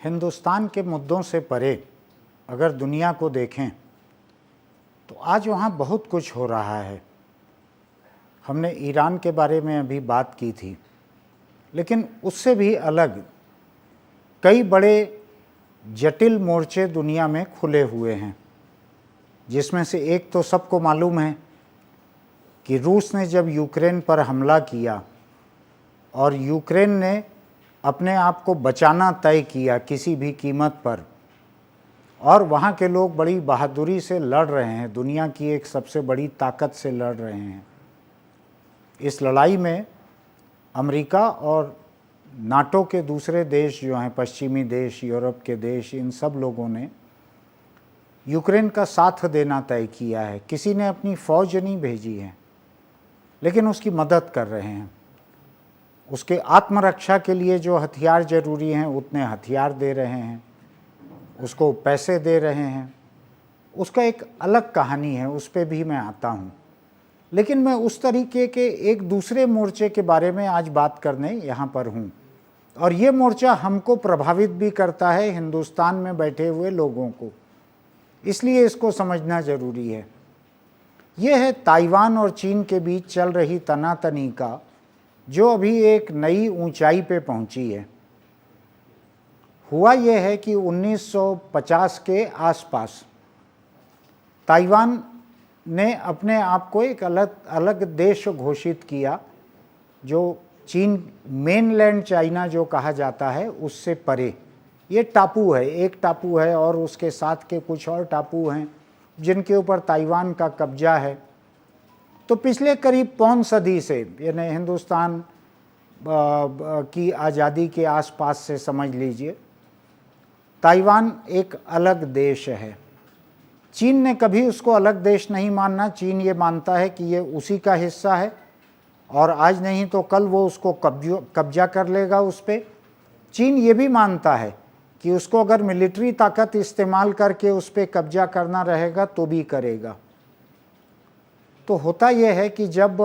हिंदुस्तान के मुद्दों से परे अगर दुनिया को देखें तो आज वहाँ बहुत कुछ हो रहा है। हमने ईरान के बारे में अभी बात की थी, लेकिन उससे भी अलग कई बड़े जटिल मोर्चे दुनिया में खुले हुए हैं, जिसमें से एक तो सबको मालूम है कि रूस ने जब यूक्रेन पर हमला किया और यूक्रेन ने अपने आप को बचाना तय किया किसी भी कीमत पर, और वहाँ के लोग बड़ी बहादुरी से लड़ रहे हैं, दुनिया की एक सबसे बड़ी ताकत से लड़ रहे हैं। इस लड़ाई में अमेरिका और नाटो के दूसरे देश जो हैं, पश्चिमी देश, यूरोप के देश, इन सब लोगों ने यूक्रेन का साथ देना तय किया है। किसी ने अपनी फ़ौज नहीं भेजी है, लेकिन उसकी मदद कर रहे हैं। उसके आत्मरक्षा के लिए जो हथियार ज़रूरी हैं उतने हथियार दे रहे हैं, उसको पैसे दे रहे हैं। उसका एक अलग कहानी है, उस पर भी मैं आता हूँ, लेकिन मैं उस तरीके के एक दूसरे मोर्चे के बारे में आज बात करने यहाँ पर हूँ। और ये मोर्चा हमको प्रभावित भी करता है, हिंदुस्तान में बैठे हुए लोगों को, इसलिए इसको समझना ज़रूरी है। ये है ताइवान और चीन के बीच चल रही तनातनी का, जो अभी एक नई ऊंचाई पे पहुंची है। हुआ यह है कि 1950 के आसपास ताइवान ने अपने आप को एक अलग देश घोषित किया, जो चीन, मेनलैंड चाइना जो कहा जाता है, उससे परे। ये टापू है, एक टापू है और उसके साथ के कुछ और टापू हैं जिनके ऊपर ताइवान का कब्जा है। तो पिछले करीब पौन सदी से, यानी हिंदुस्तान की आज़ादी के आसपास से समझ लीजिए, ताइवान एक अलग देश है। चीन ने कभी उसको अलग देश नहीं मानना। चीन ये मानता है कि ये उसी का हिस्सा है और आज नहीं तो कल वो उसको कब्जा कर लेगा उस पर। चीन ये भी मानता है कि उसको अगर मिलिट्री ताकत इस्तेमाल करके उस पर कब्जा करना रहेगा तो भी करेगा। तो होता यह है कि जब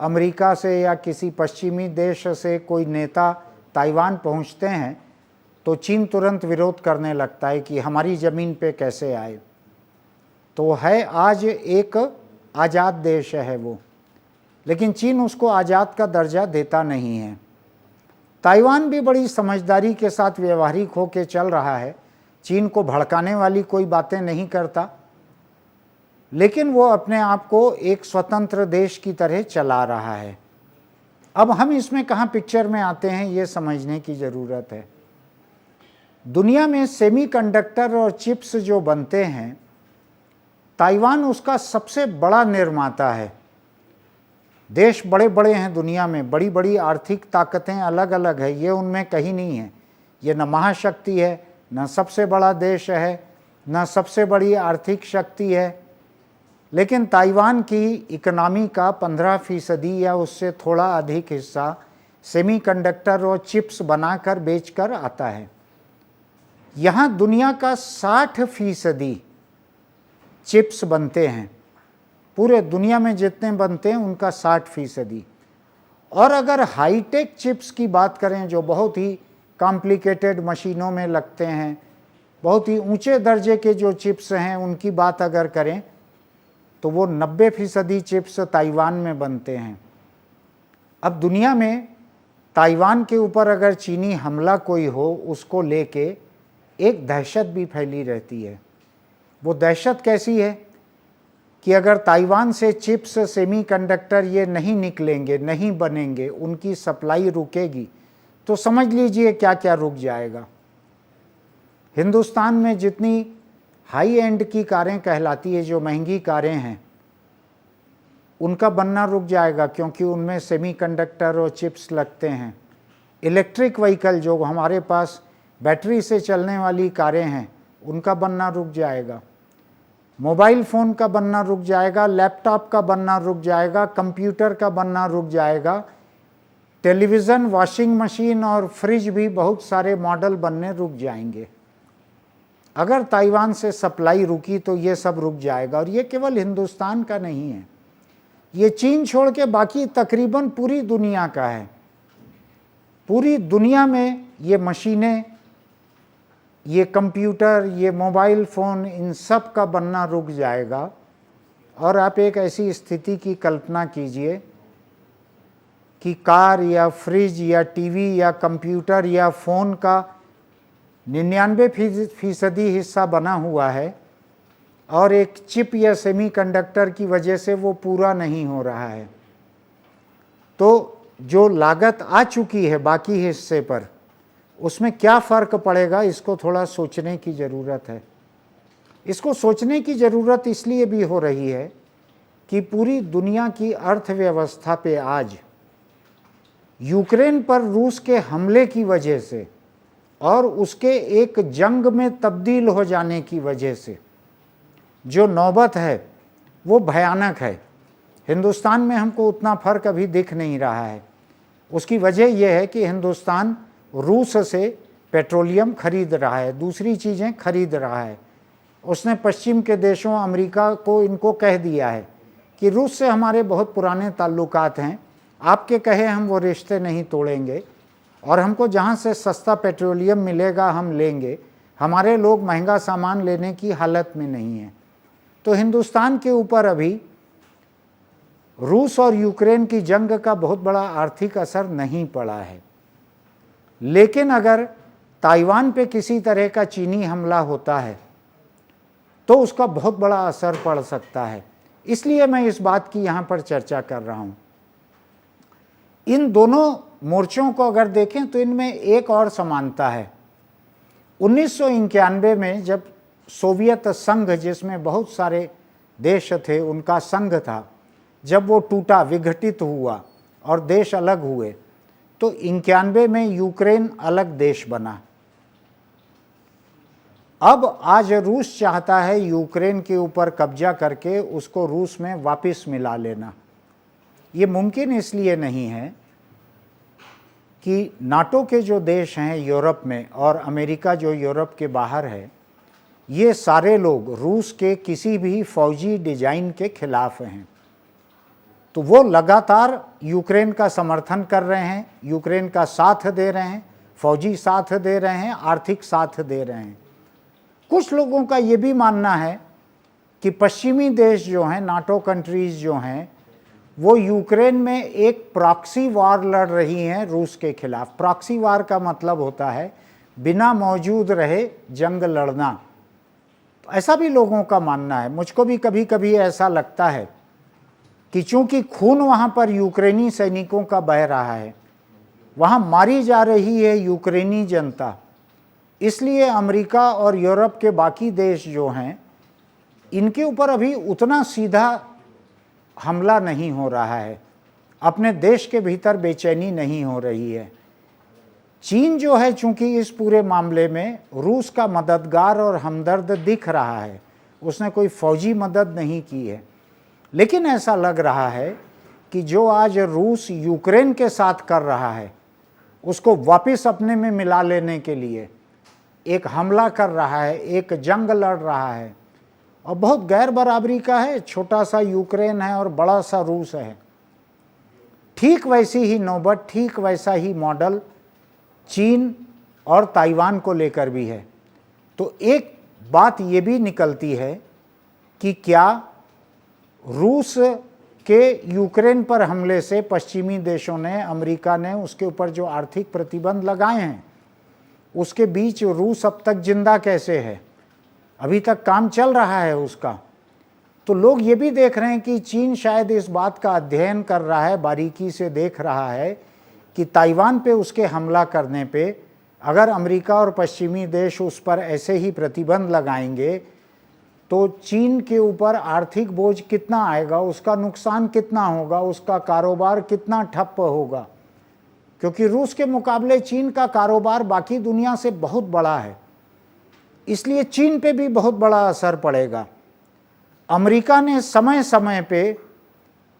अमेरिका से या किसी पश्चिमी देश से कोई नेता ताइवान पहुंचते हैं तो चीन तुरंत विरोध करने लगता है कि हमारी ज़मीन पे कैसे आए। तो है आज एक आज़ाद देश है वो, लेकिन चीन उसको आज़ाद का दर्जा देता नहीं है। ताइवान भी बड़ी समझदारी के साथ व्यवहारिक होकर चल रहा है, चीन को भड़काने वाली कोई बातें नहीं करता, लेकिन वो अपने आप को एक स्वतंत्र देश की तरह चला रहा है। अब हम इसमें कहाँ पिक्चर में आते हैं, ये समझने की ज़रूरत है। दुनिया में सेमीकंडक्टर और चिप्स जो बनते हैं, ताइवान उसका सबसे बड़ा निर्माता है। देश बड़े बड़े हैं दुनिया में, बड़ी बड़ी आर्थिक ताकतें अलग अलग है, ये उनमें कहीं नहीं है। ये न महाशक्ति है, न सबसे बड़ा देश है, न सबसे बड़ी आर्थिक शक्ति है, लेकिन ताइवान की इकनॉमी का 15% या उससे थोड़ा अधिक हिस्सा सेमीकंडक्टर और चिप्स बनाकर बेचकर आता है। यहाँ दुनिया का 60% चिप्स बनते हैं, पूरे दुनिया में जितने बनते हैं उनका 60%। और अगर हाईटेक चिप्स की बात करें, जो बहुत ही कॉम्प्लिकेटेड मशीनों में लगते हैं, बहुत ही ऊंचे दर्जे के जो चिप्स हैं, उनकी बात अगर करें तो वो 90% चिप्स ताइवान में बनते हैं। अब दुनिया में ताइवान के ऊपर अगर चीनी हमला कोई हो, उसको लेके एक दहशत भी फैली रहती है। वो दहशत कैसी है कि अगर ताइवान से चिप्स, सेमीकंडक्टर ये नहीं निकलेंगे, नहीं बनेंगे, उनकी सप्लाई रुकेगी, तो समझ लीजिए क्या क्या रुक जाएगा। हिंदुस्तान में जितनी हाई एंड की कारें कहलाती है, जो महंगी कारें हैं, उनका बनना रुक जाएगा, क्योंकि उनमें सेमीकंडक्टर और चिप्स लगते हैं। इलेक्ट्रिक व्हीकल, जो हमारे पास बैटरी से चलने वाली कारें हैं, उनका बनना रुक जाएगा। मोबाइल फ़ोन का बनना रुक जाएगा, लैपटॉप का बनना रुक जाएगा, कंप्यूटर का बनना रुक जाएगा, टेलीविज़न, वॉशिंग मशीन और फ्रिज भी बहुत सारे मॉडल बनने रुक जाएंगे। अगर ताइवान से सप्लाई रुकी तो ये सब रुक जाएगा। और ये केवल हिंदुस्तान का नहीं है, ये चीन छोड़ के बाकी तकरीबन पूरी दुनिया का है। पूरी दुनिया में ये मशीनें ये कंप्यूटर, ये मोबाइल फ़ोन, इन सब का बनना रुक जाएगा और आप एक ऐसी स्थिति की कल्पना कीजिए कि कार या फ्रिज या टीवी या कंप्यूटर या फ़ोन का 99% हिस्सा बना हुआ है और एक चिप या सेमीकंडक्टर की वजह से वो पूरा नहीं हो रहा है। तो जो लागत आ चुकी है बाकी हिस्से पर, उसमें क्या फ़र्क पड़ेगा, इसको थोड़ा सोचने की ज़रूरत है। इसको सोचने की ज़रूरत इसलिए भी हो रही है कि पूरी दुनिया की अर्थव्यवस्था पे आज यूक्रेन पर रूस के हमले की वजह से और उसके एक जंग में तब्दील हो जाने की वजह से जो नौबत है वो भयानक है। हिंदुस्तान में हमको उतना फ़र्क अभी दिख नहीं रहा है। उसकी वजह यह है कि हिंदुस्तान रूस से पेट्रोलियम खरीद रहा है, दूसरी चीज़ें खरीद रहा है। उसने पश्चिम के देशों, अमेरिका को, इनको कह दिया है कि रूस से हमारे बहुत पुराने ताल्लुकात हैं, आपके कहे हम वो रिश्ते नहीं तोड़ेंगे और हमको जहाँ से सस्ता पेट्रोलियम मिलेगा हम लेंगे। हमारे लोग महंगा सामान लेने की हालत में नहीं हैं। तो हिंदुस्तान के ऊपर अभी रूस और यूक्रेन की जंग का बहुत बड़ा आर्थिक असर नहीं पड़ा है, लेकिन अगर ताइवान पे किसी तरह का चीनी हमला होता है तो उसका बहुत बड़ा असर पड़ सकता है। इसलिए मैं इस बात की यहाँ पर चर्चा कर रहा हूँ। इन दोनों मोर्चों को अगर देखें तो इनमें एक और समानता है। 1991 में जब सोवियत संघ, जिसमें बहुत सारे देश थे, उनका संघ था, जब वो टूटा, विघटित हुआ और देश अलग हुए, तो 91 में यूक्रेन अलग देश बना। अब आज रूस चाहता है यूक्रेन के ऊपर कब्जा करके उसको रूस में वापस मिला लेना। ये मुमकिन इसलिए नहीं है कि नाटो के जो देश हैं यूरोप में और अमेरिका जो यूरोप के बाहर है, ये सारे लोग रूस के किसी भी फौजी डिजाइन के खिलाफ हैं। तो वो लगातार यूक्रेन का समर्थन कर रहे हैं, यूक्रेन का साथ दे रहे हैं, फौजी साथ दे रहे हैं, आर्थिक साथ दे रहे हैं। कुछ लोगों का ये भी मानना है कि पश्चिमी देश जो हैं, नाटो कंट्रीज़ जो हैं, वो यूक्रेन में एक प्रॉक्सी वार लड़ रही हैं रूस के खिलाफ। प्रॉक्सी वार का मतलब होता है बिना मौजूद रहे जंग लड़ना। तो ऐसा भी लोगों का मानना है। मुझको भी कभी कभी ऐसा लगता है कि चूंकि खून वहाँ पर यूक्रेनी सैनिकों का बह रहा है, वहाँ मारी जा रही है यूक्रेनी जनता, इसलिए अमेरिका और यूरोप के बाकी देश जो हैं, इनके ऊपर अभी उतना सीधा हमला नहीं हो रहा है। अपने देश के भीतर बेचैनी नहीं हो रही है। चीन जो है, चूंकि इस पूरे मामले में रूस का मददगार और हमदर्द दिख रहा है, उसने कोई फौजी मदद नहीं की है, लेकिन ऐसा लग रहा है कि जो आज रूस यूक्रेन के साथ कर रहा है, उसको वापस अपने में मिला लेने के लिए एक हमला कर रहा है, एक जंग लड़ रहा है, और बहुत गैर बराबरी का है। छोटा सा यूक्रेन है और बड़ा सा रूस है। ठीक वैसी ही नौबत, ठीक वैसा ही मॉडल चीन और ताइवान को लेकर भी है। तो एक बात ये भी निकलती है कि क्या रूस के यूक्रेन पर हमले से पश्चिमी देशों ने, अमेरिका ने उसके ऊपर जो आर्थिक प्रतिबंध लगाए हैं, उसके बीच रूस अब तक जिंदा कैसे है? अभी तक काम चल रहा है उसका। तो लोग ये भी देख रहे हैं कि चीन शायद इस बात का अध्ययन कर रहा है, बारीकी से देख रहा है कि ताइवान पे उसके हमला करने पे अगर अमेरिका और पश्चिमी देश उस पर ऐसे ही प्रतिबंध लगाएंगे तो चीन के ऊपर आर्थिक बोझ कितना आएगा, उसका नुकसान कितना होगा, उसका कारोबार कितना ठप्प होगा। क्योंकि रूस के मुकाबले चीन का कारोबार बाकी दुनिया से बहुत बड़ा है, इसलिए चीन पे भी बहुत बड़ा असर पड़ेगा। अमेरिका ने समय समय पे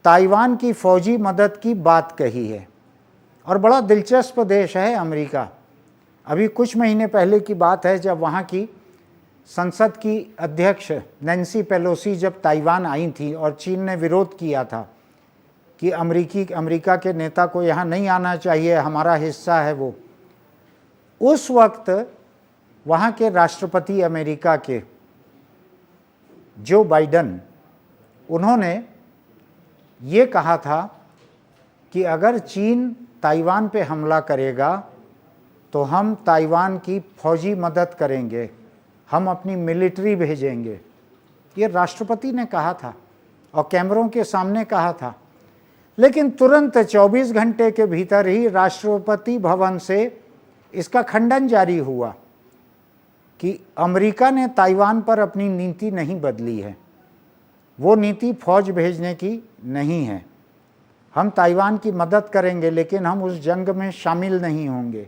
ताइवान की फौजी मदद की बात कही है और बड़ा दिलचस्प देश है अमेरिका। अभी कुछ महीने पहले की बात है जब वहाँ की संसद की अध्यक्ष नैन्सी पेलोसी जब ताइवान आई थी और चीन ने विरोध किया था कि अमेरिका के नेता को यहाँ नहीं आना चाहिए, हमारा हिस्सा है वो। उस वक्त वहाँ के राष्ट्रपति अमेरिका के जो बाइडन, उन्होंने ये कहा था कि अगर चीन ताइवान पे हमला करेगा तो हम ताइवान की फौजी मदद करेंगे, हम अपनी मिलिट्री भेजेंगे। ये राष्ट्रपति ने कहा था और कैमरों के सामने कहा था। लेकिन तुरंत 24 घंटे के भीतर ही राष्ट्रपति भवन से इसका खंडन जारी हुआ कि अमेरिका ने ताइवान पर अपनी नीति नहीं बदली है, वो नीति फौज भेजने की नहीं है। हम ताइवान की मदद करेंगे लेकिन हम उस जंग में शामिल नहीं होंगे।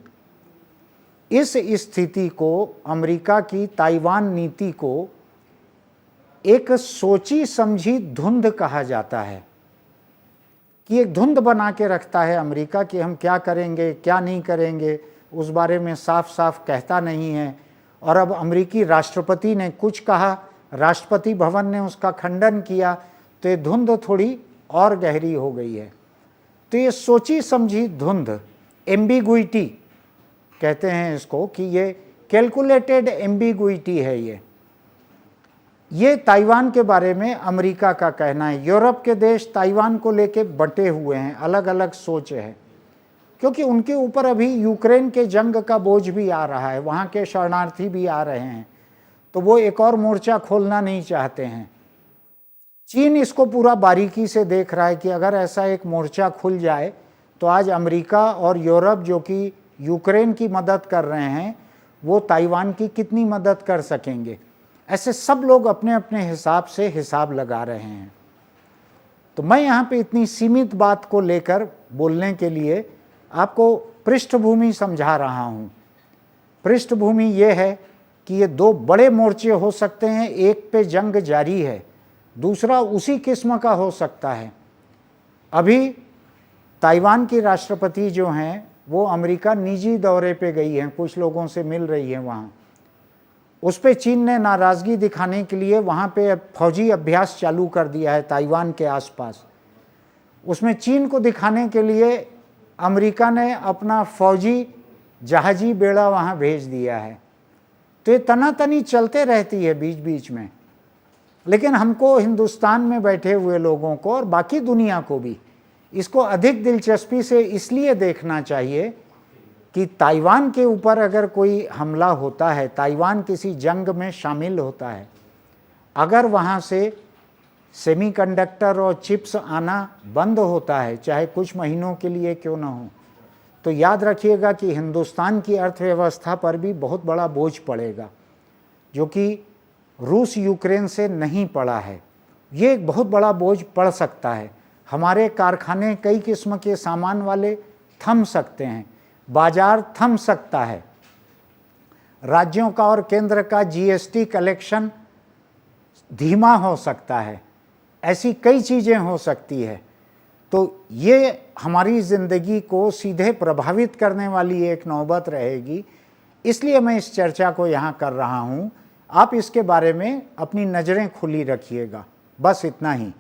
इस स्थिति को, अमेरिका की ताइवान नीति को एक सोची समझी धुंध कहा जाता है कि एक धुंध बना के रखता है अमेरिका कि हम क्या करेंगे क्या नहीं करेंगे, उस बारे में साफ साफ कहता नहीं है। और अब अमेरिकी राष्ट्रपति ने कुछ कहा, राष्ट्रपति भवन ने उसका खंडन किया, तो ये धुंध थोड़ी और गहरी हो गई है। तो ये सोची समझी धुंध, एम्बिगुइटी कहते हैं इसको, कि ये कैलकुलेटेड एम्बिगुइटी है। ये ताइवान के बारे में अमेरिका का कहना है। यूरोप के देश ताइवान को लेके बंटे हुए हैं, अलग अलग सोच है, क्योंकि उनके ऊपर अभी यूक्रेन के जंग का बोझ भी आ रहा है, वहाँ के शरणार्थी भी आ रहे हैं, तो वो एक और मोर्चा खोलना नहीं चाहते हैं। चीन इसको पूरा बारीकी से देख रहा है कि अगर ऐसा एक मोर्चा खुल जाए तो आज अमेरिका और यूरोप जो कि यूक्रेन की मदद कर रहे हैं, वो ताइवान की कितनी मदद कर सकेंगे। ऐसे सब लोग अपने अपने हिसाब से हिसाब लगा रहे हैं। तो मैं यहाँ पे इतनी सीमित बात को लेकर बोलने के लिए आपको पृष्ठभूमि समझा रहा हूँ। पृष्ठभूमि ये है कि ये दो बड़े मोर्चे हो सकते हैं, एक पे जंग जारी है, दूसरा उसी किस्म का हो सकता है। अभी ताइवान की राष्ट्रपति जो हैं वो अमेरिका निजी दौरे पे गई हैं, कुछ लोगों से मिल रही हैं वहाँ। उस पे चीन ने नाराज़गी दिखाने के लिए वहाँ पे फौजी अभ्यास चालू कर दिया है ताइवान के आसपास। उसमें चीन को दिखाने के लिए अमेरिका ने अपना फौजी जहाजी बेड़ा वहाँ भेज दिया है। तो ये तनातनी चलते रहती है बीच बीच में। लेकिन हमको, हिंदुस्तान में बैठे हुए लोगों को और बाकी दुनिया को भी इसको अधिक दिलचस्पी से इसलिए देखना चाहिए कि ताइवान के ऊपर अगर कोई हमला होता है, ताइवान किसी जंग में शामिल होता है, अगर वहाँ से सेमीकंडक्टर और चिप्स आना बंद होता है, चाहे कुछ महीनों के लिए क्यों ना हो, तो याद रखिएगा कि हिंदुस्तान की अर्थव्यवस्था पर भी बहुत बड़ा बोझ पड़ेगा, जो कि रूस यूक्रेन से नहीं पड़ा है। ये एक बहुत बड़ा बोझ पड़ सकता है। हमारे कारखाने कई किस्म के सामान वाले थम सकते हैं, बाजार थम सकता है, राज्यों का और केंद्र का जीएसटी कलेक्शन धीमा हो सकता है, ऐसी कई चीज़ें हो सकती है। तो ये हमारी ज़िंदगी को सीधे प्रभावित करने वाली एक नौबत रहेगी। इसलिए मैं इस चर्चा को यहाँ कर रहा हूँ। आप इसके बारे में अपनी नज़रें खुली रखिएगा, बस इतना ही।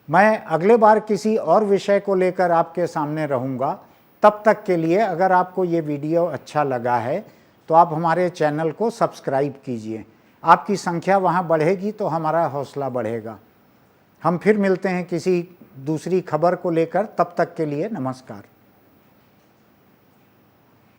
मैं अगले बार किसी और विषय को लेकर आपके सामने रहूँगा। तब तक के लिए अगर आपको ये वीडियो अच्छा लगा है तो आप हमारे चैनल को सब्सक्राइब कीजिए। आपकी संख्या वहाँ बढ़ेगी तो हमारा हौसला बढ़ेगा। हम फिर मिलते हैं किसी दूसरी खबर को लेकर। तब तक के लिए नमस्कार।